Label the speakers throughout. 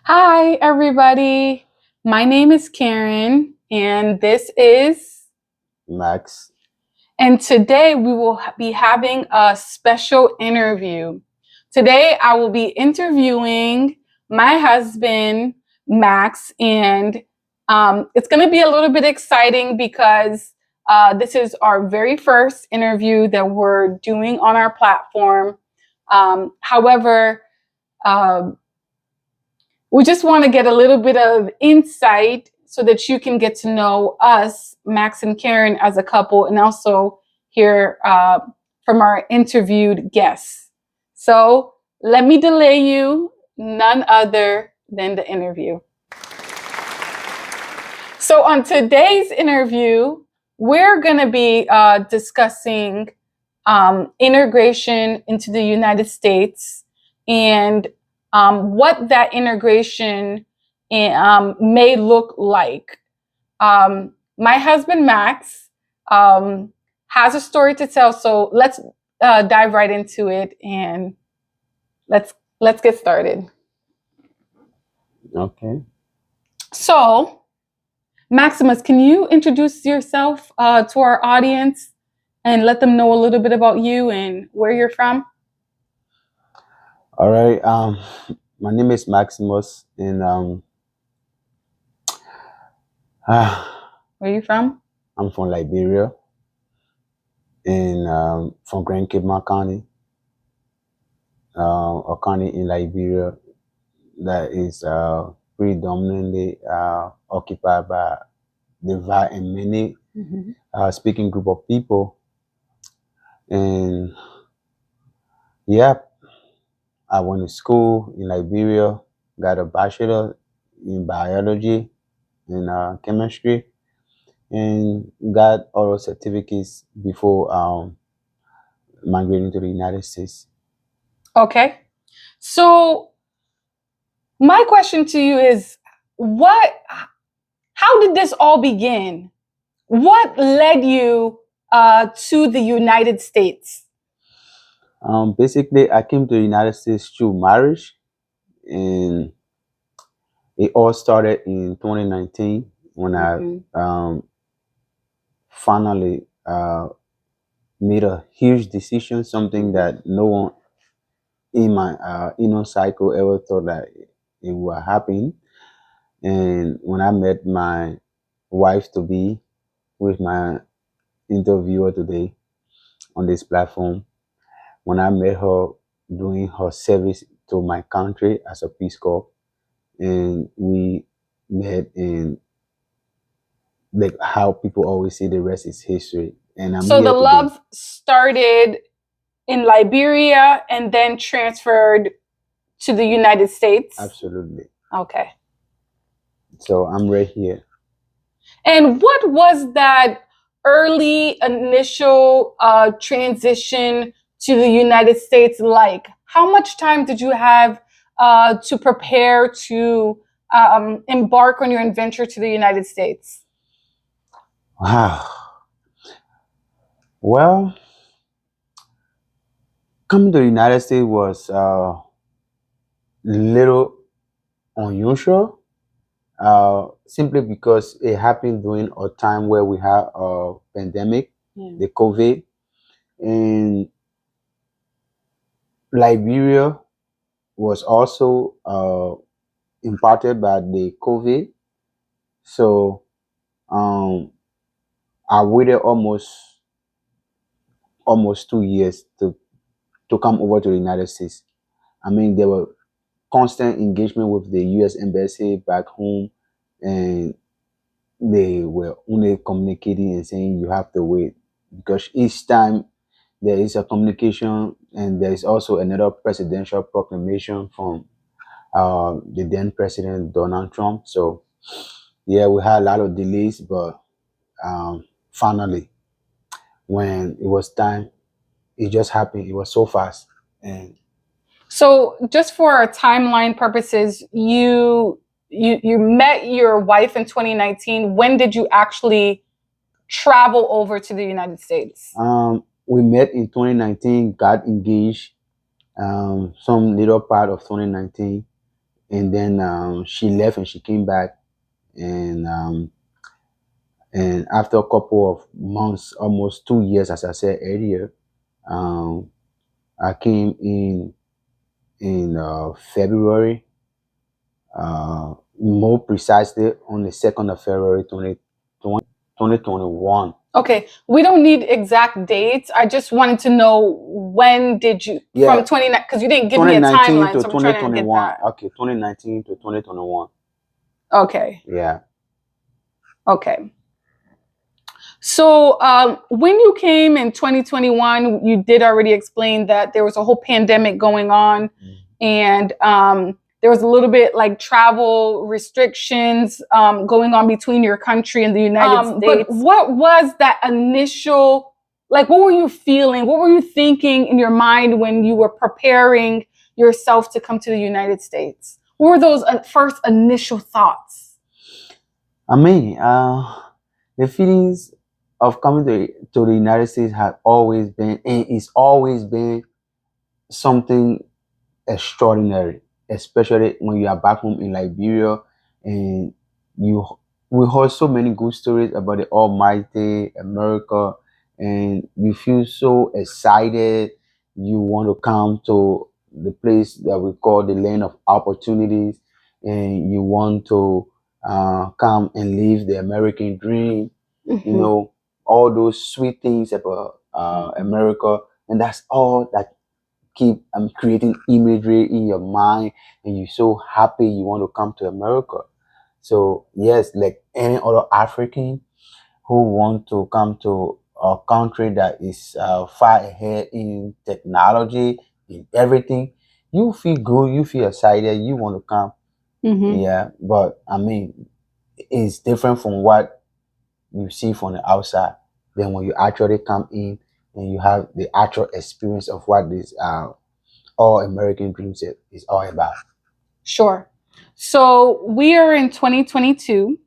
Speaker 1: Hi, everybody. My name is Karen, and this is,
Speaker 2: Max.
Speaker 1: and today we will be having a special interview. Today I will be interviewing my husband, Max, and it's going to be a little bit exciting because this is our very first interview that we're doing on our platform. However, uh, we just want to get a little bit of insight so that you can get to know us, Max and Karen, as a couple, and also hear from our interviewed guests. So let me delay you, none other than the interview. So, on today's interview, we're going to be discussing integration into the United States and what that integration may look like. My husband Max has a story to tell, so let's dive right into it and let's let's get started.
Speaker 2: Okay.
Speaker 1: So, Maximus, can you introduce yourself to our audience and let them know a little bit about you and where you're from?
Speaker 2: All right. My name is Maximus, and
Speaker 1: Where are you from?
Speaker 2: I'm from Liberia, and from Grand Cape County, a county in Liberia that is predominantly occupied by the Va and many
Speaker 1: Mhm.
Speaker 2: speaking group of people. And yeah, I went to school in Liberia, got a bachelor in biology and chemistry, and got all certificates before migrating to the United States.
Speaker 1: Okay. So, my question to you is what how did this all begin? What led you to the United States?
Speaker 2: Basically, I came to the United States through marriage, and it all started in 2019 when I
Speaker 1: Mhm.
Speaker 2: finally made a huge decision, something that no one in my inner cycle ever thought that it would happen. And when I met my wife to be with my interviewer today on this platform, when I met her doing her service to my country as a Peace Corps, and we met in like how people always say the rest is history. And I'm
Speaker 1: So the
Speaker 2: here today.
Speaker 1: love started in Liberia and then transferred to the United States.
Speaker 2: Absolutely.
Speaker 1: Okay.
Speaker 2: So I'm right here.
Speaker 1: And what was that early initial transition to the United States like? How much time did you have to prepare to embark on your adventure to the United States?
Speaker 2: Wow. Well, coming to the United States was little unusual, simply because it happened during a time where we had a pandemic,
Speaker 1: Yeah.
Speaker 2: the COVID, and Liberia was also impacted by the COVID. So um, I waited almost 2 years to come over to the United States. I mean, there were constant engagement with the U.S. embassy back home, and they were only communicating and saying you have to wait because each time there is a communication and there is also another presidential proclamation from the then president Donald Trump. So yeah, we had a lot of delays, but finally, when it was time, it just happened. It was so fast, and
Speaker 1: So, just for our timeline purposes, you met your wife in 2019. When did you actually travel over to the United States?
Speaker 2: we met in 2019, got engaged some little part of 2019, and then she left and she came back, and after a couple of months, almost 2 years, as I said earlier, um, I came in February, more precisely on the 2nd of February 2021.
Speaker 1: Okay, we don't need exact dates. I just wanted to know when did you
Speaker 2: Yeah,
Speaker 1: from 29 because you didn't give me a
Speaker 2: 2019
Speaker 1: timeline,
Speaker 2: to
Speaker 1: so I'm trying to get
Speaker 2: 2021.
Speaker 1: that.
Speaker 2: Okay, 2019 to 2021.
Speaker 1: Okay,
Speaker 2: Yeah.
Speaker 1: okay. So when you came in 2021, you did already explain that there was a whole pandemic going on, and there was a little bit like travel restrictions going on between your country and the United States. But what was that initial, like, what were you feeling? What were you thinking in your mind when you were preparing yourself to come to the United States? What were those first initial thoughts?
Speaker 2: I mean, the feelings of coming to the United States have always been, and it's always been, something extraordinary, especially when you are back home in Liberia, and you we heard so many good stories about the almighty America, and you feel so excited. You want to come to the place that we call the land of opportunities, and you want to come and live the American dream. You know, all those sweet things about America, and that's all that keep creating imagery in your mind, and you're so happy you want to come to America. So yes, like any other African who want to come to a country that is far ahead in technology, in everything, you feel good, you feel excited, you want to come. Yeah, but I mean, it's different from what you see from the outside. Then when you actually come in and you have the actual experience of what this all American dreams is all about.
Speaker 1: Sure. So we are in 2022,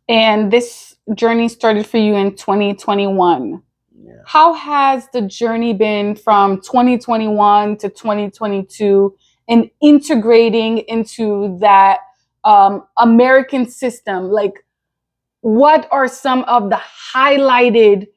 Speaker 1: and this journey started for you in 2021.
Speaker 2: Yeah.
Speaker 1: How has the journey been from 2021 to 2022 and integrating into that American system? Like, what are some of the highlighted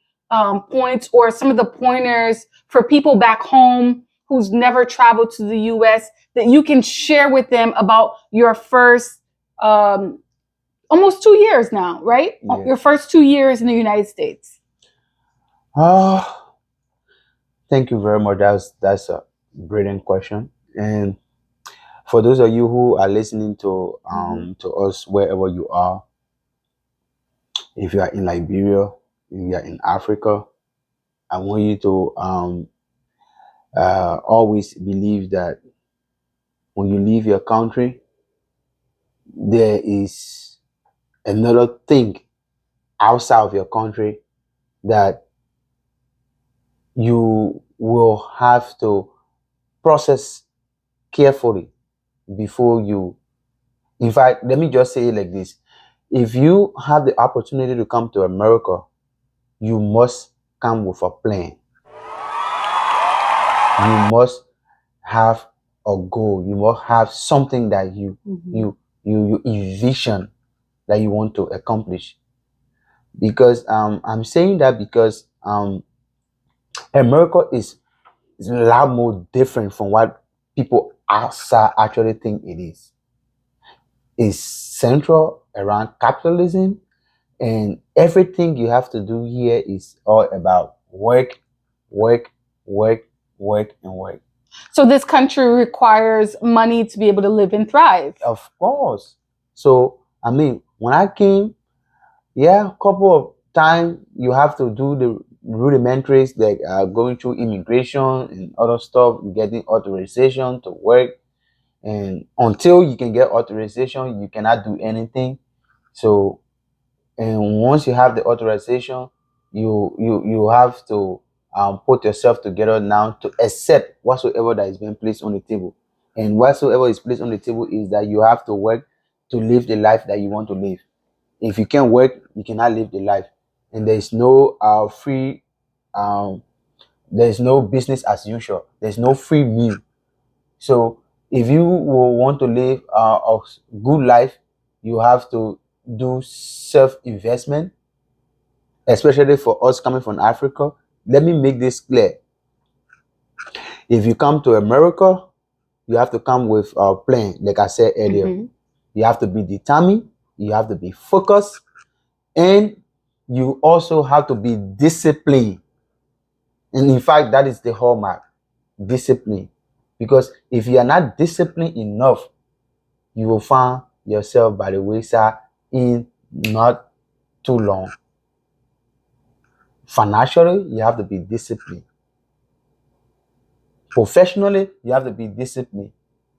Speaker 1: points or some of the pointers for people back home who's never traveled to the US that you can share with them about your first almost 2 years now, right?
Speaker 2: Yeah.
Speaker 1: Your first 2 years in the United States.
Speaker 2: Thank you very much. That's a brilliant question. And for those of you who are listening to us wherever you are, if you are in Liberia, if you are in Africa, I want you to always believe that when you leave your country, there is another thing outside of your country that you will have to process carefully before you. In fact, let me just say it like this: if you have the opportunity to come to America, you must come with a plan. You must have a goal. You must have something that you envision that you want to accomplish. Because I'm saying that because America is a lot more different from what people outside actually think it is. It's central around capitalism, and everything you have to do here is all about work, work, work, work, and work.
Speaker 1: So this country requires money to be able to live and thrive.
Speaker 2: Of course. So I mean, when I came, yeah, a couple of times you have to do the rudimentaries, like going through immigration and other stuff, getting authorization to work, and until you can get authorization, you cannot do anything. So, and once you have the authorization, you have to put yourself together now to accept whatsoever that is being placed on the table. And whatsoever is placed on the table is that you have to work to live the life that you want to live. If you can't work, you cannot live the life. And there is no free there is no business as usual. There's no free meal. So If you will want to live a good life, you have to do self-investment, especially for us coming from Africa. Let me make this clear. If you come to America, you have to come with a plan, like I said earlier.
Speaker 1: Mhm.
Speaker 2: You have to be determined, you have to be focused, and you also have to be disciplined. And in fact, that is the hallmark, discipline. Because if you are not disciplined enough, you will find yourself by the wayside in not too long. Financially, you have to be disciplined. Professionally, you have to be disciplined.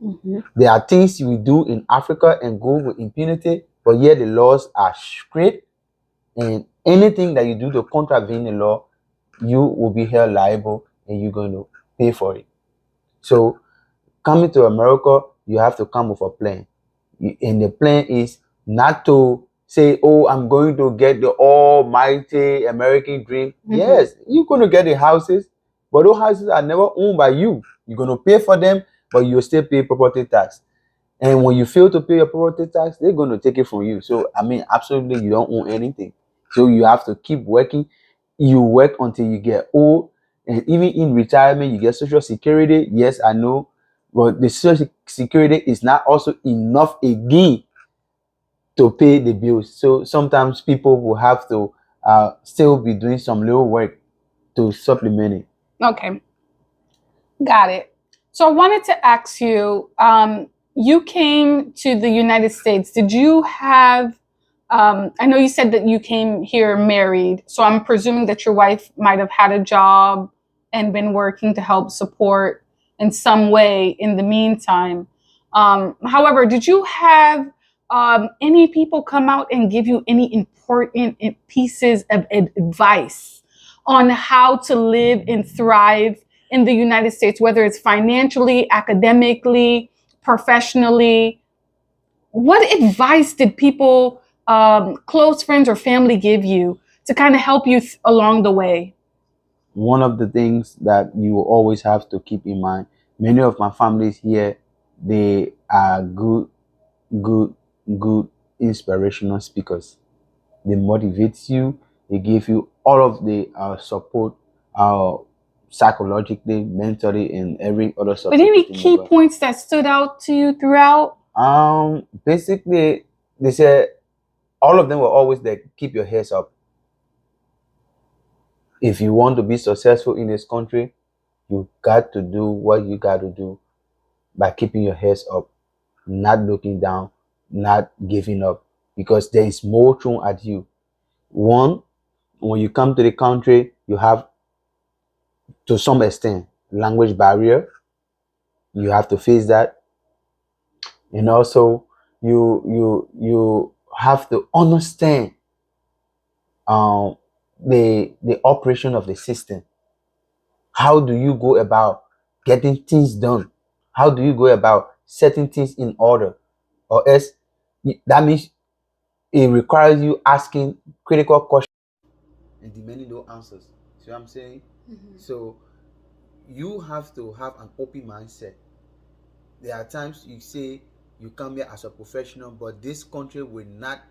Speaker 1: Mhm.
Speaker 2: There are things we do in Africa and go with impunity, but yet the laws are strict, and anything that you do to contravene the law, you will be held liable and you're going to pay for it. So, coming to America, you have to come with a plan. And the plan is not to say, oh, I'm going to get the almighty American dream. Yes, you're going to get the houses, but those houses are never owned by you. You're going to pay for them, but you'll still pay property tax. And when you fail to pay your property tax, they're going to take it from you. So, I mean, absolutely, you don't own anything. So, you have to keep working. You work until you get old. And even in retirement, you get Social Security. Yes, I know. But the Social Security is not also enough again to pay the bills. So, sometimes people will have to still be doing some little work to supplement it.
Speaker 1: Okay, got it. So I wanted to ask you, you came to the United States. Did you have, I know you said that you came here married, so I'm presuming that your wife might have had a job and been working to help support in some way in the meantime. However, did you have any people come out and give you any important pieces of advice on how to live and thrive in the United States, whether it's financially, academically, professionally? What advice did people, close friends or family, give you to kind of help you along the way?
Speaker 2: One of the things that you will always have to keep in mind, many of my families here, they are good, good inspirational speakers. They motivate you. They give you all of the support, uh, psychologically, mentally, and every other
Speaker 1: But
Speaker 2: sort of
Speaker 1: any
Speaker 2: thing.
Speaker 1: key points that stood out to you throughout?
Speaker 2: Basically, they said all of them were always there. Keep your heads up. If you want to be successful in this country, you got to do what you got to do by keeping your heads up, not looking down, not giving up, because there is more thrown at you. One, when you come to the country, you have, to some extent, language barrier. You have to face that, and also you have to understand um the operation of the system. How do you go about getting things done? How do you go about setting things in order? Or else, that means it requires you asking critical questions and demanding those answers. See what I'm saying? So you have to have an open mindset. There are times you say you come here as a professional, but this country will not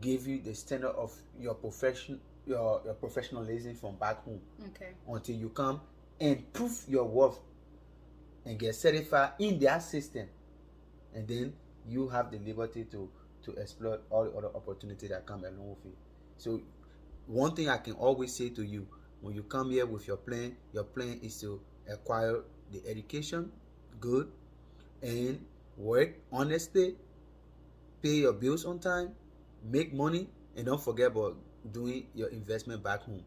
Speaker 2: give you the standard of your profession, your professionalism from back home.
Speaker 1: Okay.
Speaker 2: Until you come and prove your worth and get certified in their system, and then you have the liberty to explore all the other opportunities that come along with it. So one thing I can always say to you, when you come here with your plan is to acquire the education, good, and work honestly, pay your bills on time, make money, and don't forget about doing your investment back home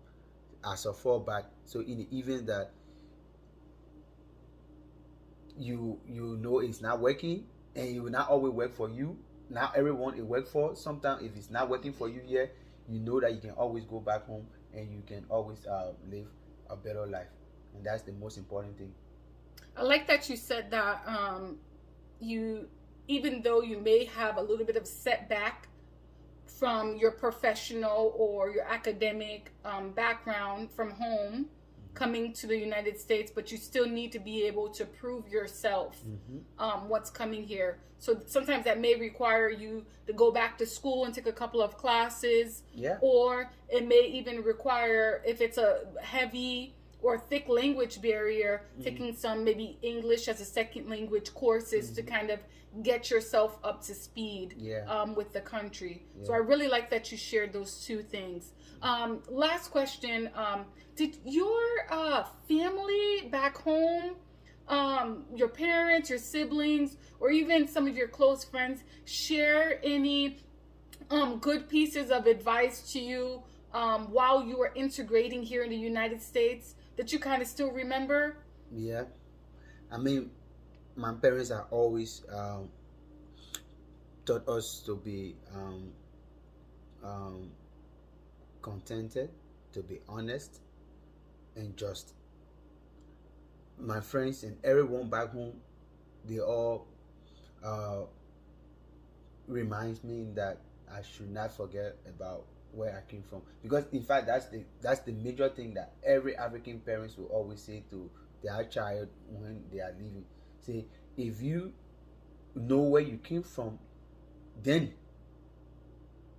Speaker 2: as a fallback. So in the event that you know it's not working, and it will not always work for you, not everyone it work for. Sometimes if it's not working for you here, you know that you can always go back home and you can always live a better life, and that's the most important thing.
Speaker 1: I like that you said that you, even though you may have a little bit of setback from your professional or your academic background from home, coming to the United States, but you still need to be able to prove yourself what's coming here. So sometimes that may require you to go back to school and take a couple of classes, or it may even require, if it's a heavy or thick language barrier, taking some maybe English as a second language courses to kind of get yourself up to speed with the country. So I really like that you shared those two things. Last question. Did your family back home, your parents, your siblings, or even some of your close friends share any good pieces of advice to you while you were integrating here in the United States that you kind of still remember?
Speaker 2: Yeah. I mean, my parents are always taught us to be contented, to be honest and just. My friends and everyone back home, they all reminds me that I should not forget about where I came from, because in fact that's the major thing that every African parents will always say to their child when they are leaving. Say, if you know where you came from, then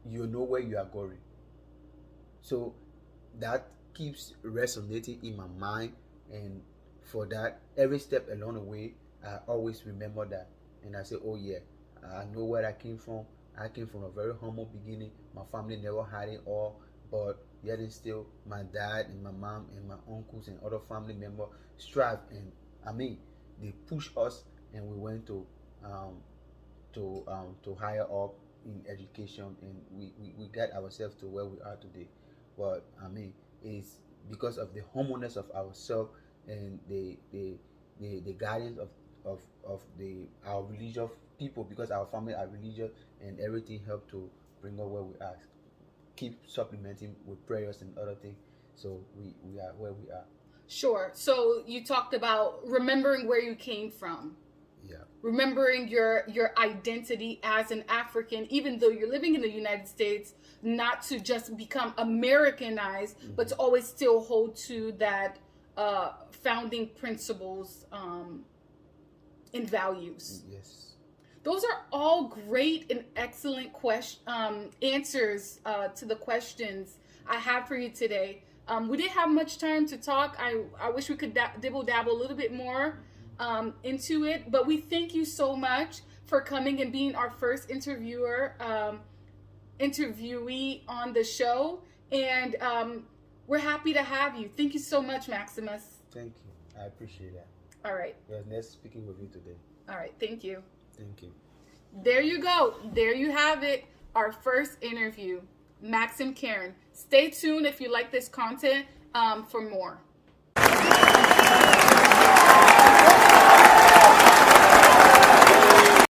Speaker 2: you know where you are going. So that keeps resonating in my mind, and for that, every step along the way, I always remember that, and I say, oh yeah, I know where I came from. I came from a very humble beginning. My family never had it all, but yet and still, my dad and my mom and my uncles and other family members strive, and I mean, they push us, and we went to higher up in education, and we got ourselves to where we are today. But I mean, it's because of the humbleness of ourselves and the guidance of our religious people, because our family are religious, and everything helped to bring us where we are. Keep supplementing with prayers and other things, so we are where we are.
Speaker 1: Sure. So you talked about remembering where you came from.
Speaker 2: Yeah.
Speaker 1: Remembering your identity as an African, even though you're living in the United States, not to just become Americanized, but to always still hold to that founding principles and values.
Speaker 2: Yes.
Speaker 1: Those are all great and excellent answers to the questions I have for you today. We didn't have much time to talk. I wish we could dibble-dabble a little bit more into it, but we thank you so much for coming and being our first interviewee on the show, and we're happy to have you. Thank you so much, Maximus.
Speaker 2: Thank you. I appreciate that.
Speaker 1: All right.
Speaker 2: It was nice speaking with you today.
Speaker 1: All right. Thank you.
Speaker 2: Thank you.
Speaker 1: There you go. There you have it. Our first interview, Maxim Karen. Stay tuned if you like this content for more.